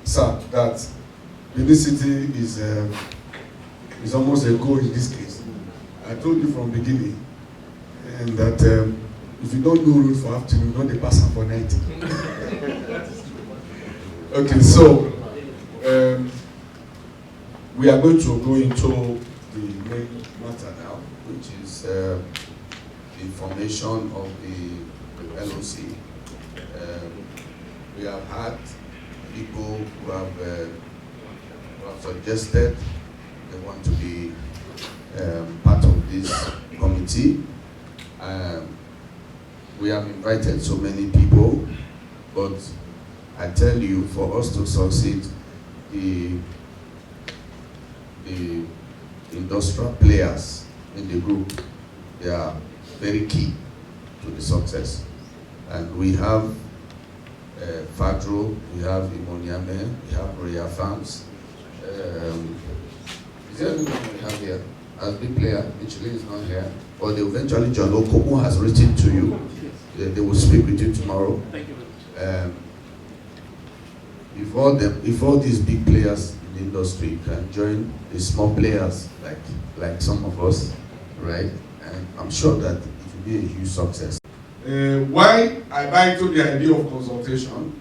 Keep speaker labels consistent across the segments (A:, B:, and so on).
A: sir, that Benin City is almost a goal in this case. I told you from the beginning, and that if you don't know road for afternoon, don't they pass for night. Okay, so we are going to go into the main matter now, which is the formation of the LOC. We have had people who have suggested they want to be part of this committee. We have invited so many people, but I tell you, for us to succeed, the industrial players in the group, they are very key to the success. And we have Fadro, we have Imoniame, we have Royal Farms. Is there anyone we have here as big player? Michelin is not here. Or they eventually, John Okomo has written to you. They will speak with you tomorrow.
B: Thank you.
A: If all these big players in the industry can join the small players like some of us, right? And I'm sure that it will be a huge success. Why I buy into the idea of consultation?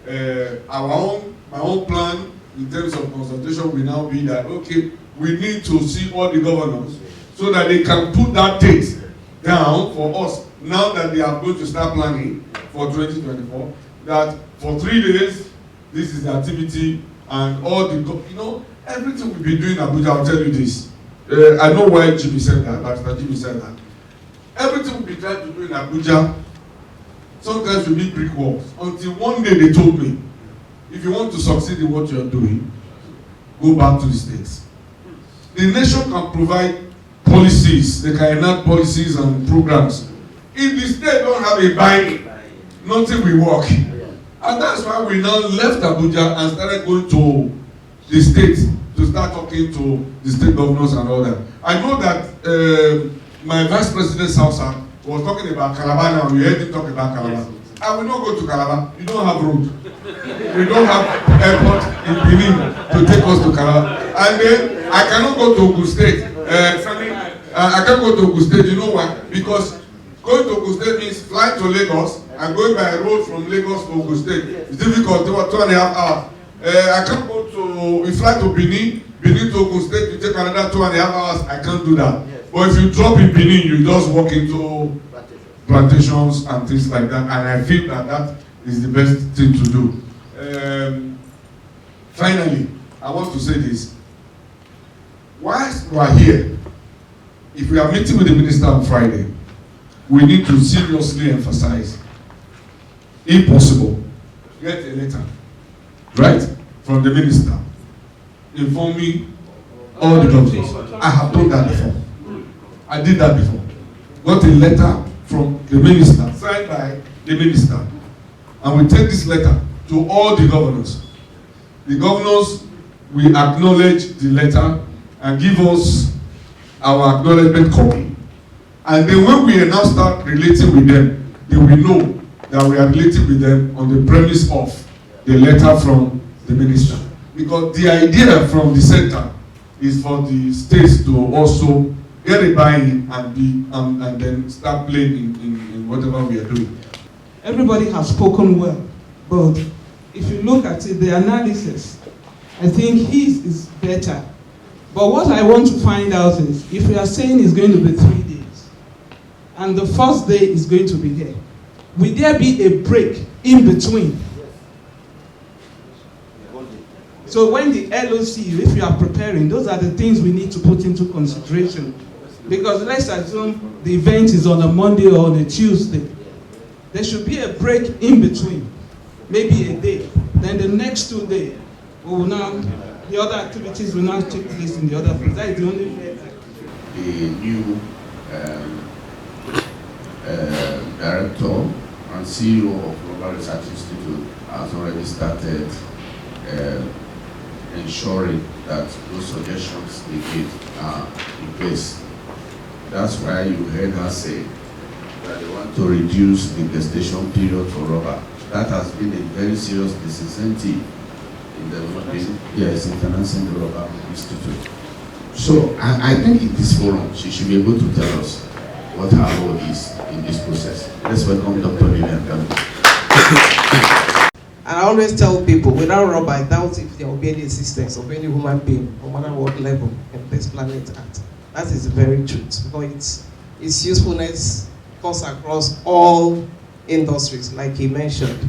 A: My own plan in terms of consultation will now be that, okay, we need to see all the governors so that they can put that date down for us now that they are going to start planning for 2024, that for 3 days this is the activity, and all the everything we've been doing in Abuja. I'll tell you this, I know why Jimmy said that, Pastor Jimmy said that. Everything we've been trying to do in Abuja, sometimes we meet brick walls, until one day they told me, if you want to succeed in what you're doing, go back to the states. The nation can provide policies, they can enact policies and programs. If the state don't have a buy-in, nothing will work. And that's why we now left Abuja and started going to the states to start talking to the state governors and all that. I know that my vice president's house was talking about Calabar now. We heard him talk about Calabar. I will not go to Calabar. You don't have road. We don't have airport in Benin to take us to Calabar. And then I cannot go to Ogun State. I can't go to Ogun State. You know why? Because going to Ogun State means flying to Lagos and going by road from Lagos to Ogun State. It's difficult. It was 2.5 hours. I can't go to, we fly to Benin to Ogun State, you take another 2.5 hours. I can't do that. Yes. But if you drop in Benin, you just walk into plantations and things like that. And I feel that that is the best thing to do. Finally, I want to say this. Whilst we are here, if we are meeting with the minister on Friday, we need to seriously emphasize, if possible, get a letter, right, from the minister, informing all the governors. I have done that before. I did that before. Got a letter from the minister, signed by the minister, and we take this letter to all the governors. The governors will acknowledge the letter and give us our acknowledgement copy. And then when we now start relating with them, they will know that we are relating with them on the premise of the letter from the minister. Because the idea from the center is for the states to also get a buy-in and then start playing in whatever we are doing.
C: Everybody has spoken well, but if you look at it, the analysis, I think his is better. But what I want to find out is, if we are saying it's going to be 3 days, and the first day is going to be here, will there be a break in between? So when the LOC, if you are preparing, those are the things we need to put into consideration. Because let's assume the event is on a Monday or on a Tuesday. There should be a break in between, maybe a day. Then the next 2 days, we will now, the other activities will now take place in the other place. That is the only way.
A: The new director and CEO of Global Research Institute has already started ensuring that those suggestions they give are in place. That's why you heard her say that they want to reduce the gestation period for rubber. That has been a very serious disincentive
B: in developing, yes, in financing the Rubber Institute. So I think in this forum, she should be able to tell us what her role is in this process. Let's welcome Dr. Lillian Gambi.
D: I always tell people, without rubber, I doubt if there will be any existence of any human being, no matter what level, in this planet at. That is the very truth, because its usefulness cuts across all industries, like he mentioned.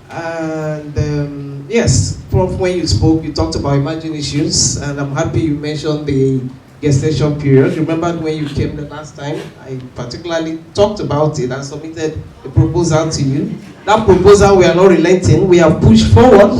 D: And yes, Prof, when you spoke, you talked about emerging issues, and I'm happy you mentioned the gestation period. Remember when you came the last time, I particularly talked about it and submitted a proposal to you. That proposal, we are not relenting. We have pushed forward.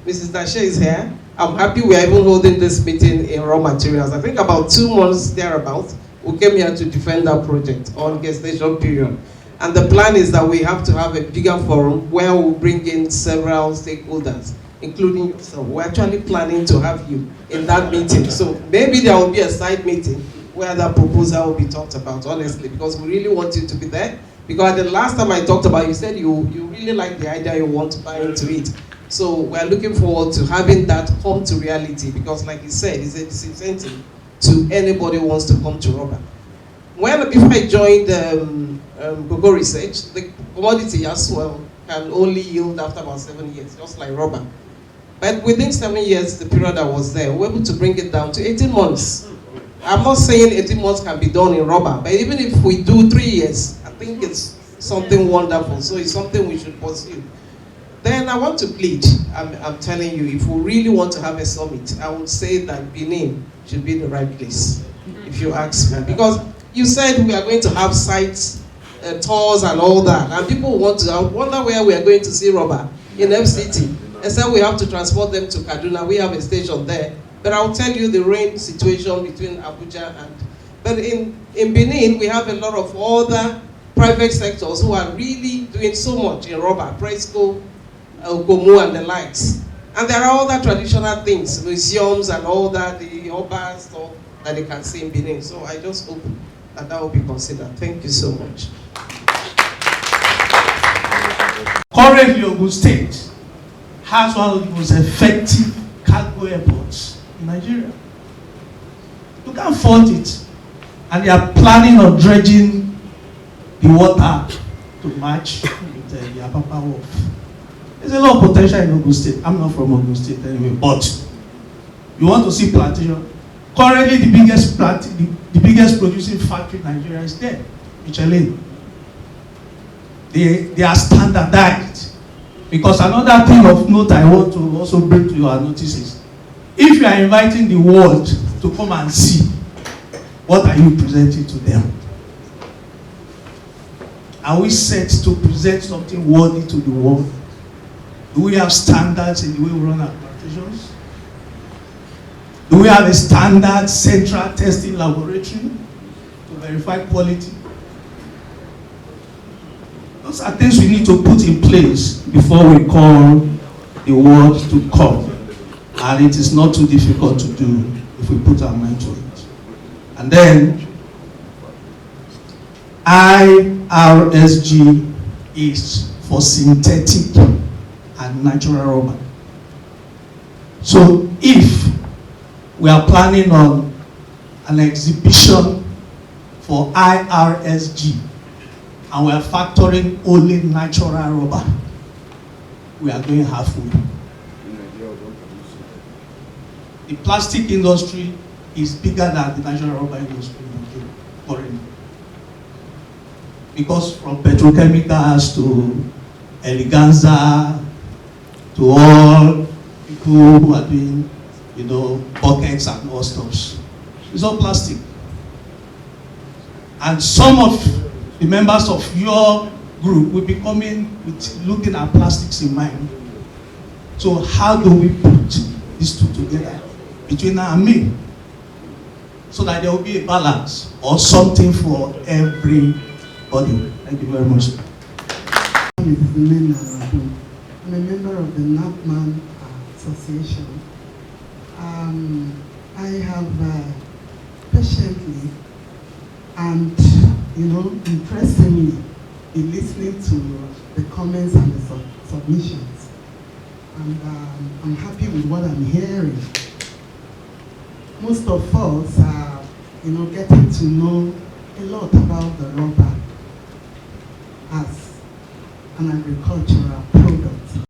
D: Mrs. Dashe is here. I'm happy we are even holding this meeting in raw materials. I think about 2 months thereabouts, we came here to defend that project on gestation period. And the plan is that we have to have a bigger forum where we'll bring in several stakeholders, including yourself. We're actually planning to have you in that meeting. So maybe there will be a side meeting where that proposal will be talked about, honestly, because we really want you to be there. Because the last time I talked about it, you said you really like the idea, you want to buy into it. So we're looking forward to having that come to reality, because like you said, it's a disincentive to anybody who wants to come to rubber. Before I joined Google Research, the commodity as well can only yield after about 7 years, just like rubber. But within 7 years, the period I was there, we were able to bring it down to 18 months. I'm not saying 18 months can be done in rubber, but even if we do 3 years, I think it's something wonderful. So it's something we should pursue. Then I want to plead, I'm telling you, if we really want to have a summit, I would say that Benin should be the right place, if you ask me. Because you said we are going to have sites, tours and all that, and people want to, I wonder where we are going to see rubber in FCT. Except we have to transport them to Kaduna, we have a station there. But I'll tell you the rain situation between Abuja and, but in Benin, we have a lot of other private sectors who are really doing so much in rubber, Presco, Gomu and the likes. And there are other traditional things, museums and all that, the urban stuff that they can see in Benin. So I just hope that that will be considered. Thank you so much.
E: Currently, Ogun State has one of the most effective cargo airports in Nigeria. You can't fault it. And they are planning on dredging the water to match with the Apapa Wharf. There's a lot of potential in Ogun State. I'm not from Ogun State anyway, but you want to see plantation. Currently, the biggest producing factory in Nigeria is there, Michelin. They are standardized. Because another thing of note I want to also bring to your notice is, if you are inviting the world to come and see, what are you presenting to them? Are we set to present something worthy to the world? Do we have standards in the way we run our plantations? Do we have a standard central testing laboratory to verify quality? Those are things we need to put in place before we call the world to come. And it is not too difficult to do if we put our mind to it. And then, IRSG is for synthetic and natural rubber. So if we are planning on an exhibition for IRSG and we are factoring only natural rubber, we are going halfway. The plastic industry is bigger than the natural rubber industry in Nigeria currently. Because from petrochemicals to eleganza to all people who are doing, buckets and all stuff, it's all plastic. And some of the members of your group will be coming with looking at plastics in mind. So how do we put these two together between now and me, so that there will be a balance or something for everybody? Thank you very much.
F: I'm a member of the NARPPMAN Association. I have patiently and interestingly been listening to the comments and the submissions. and I'm happy with what I'm hearing. Most of us are, getting to know a lot about the rubber as an agricultural product.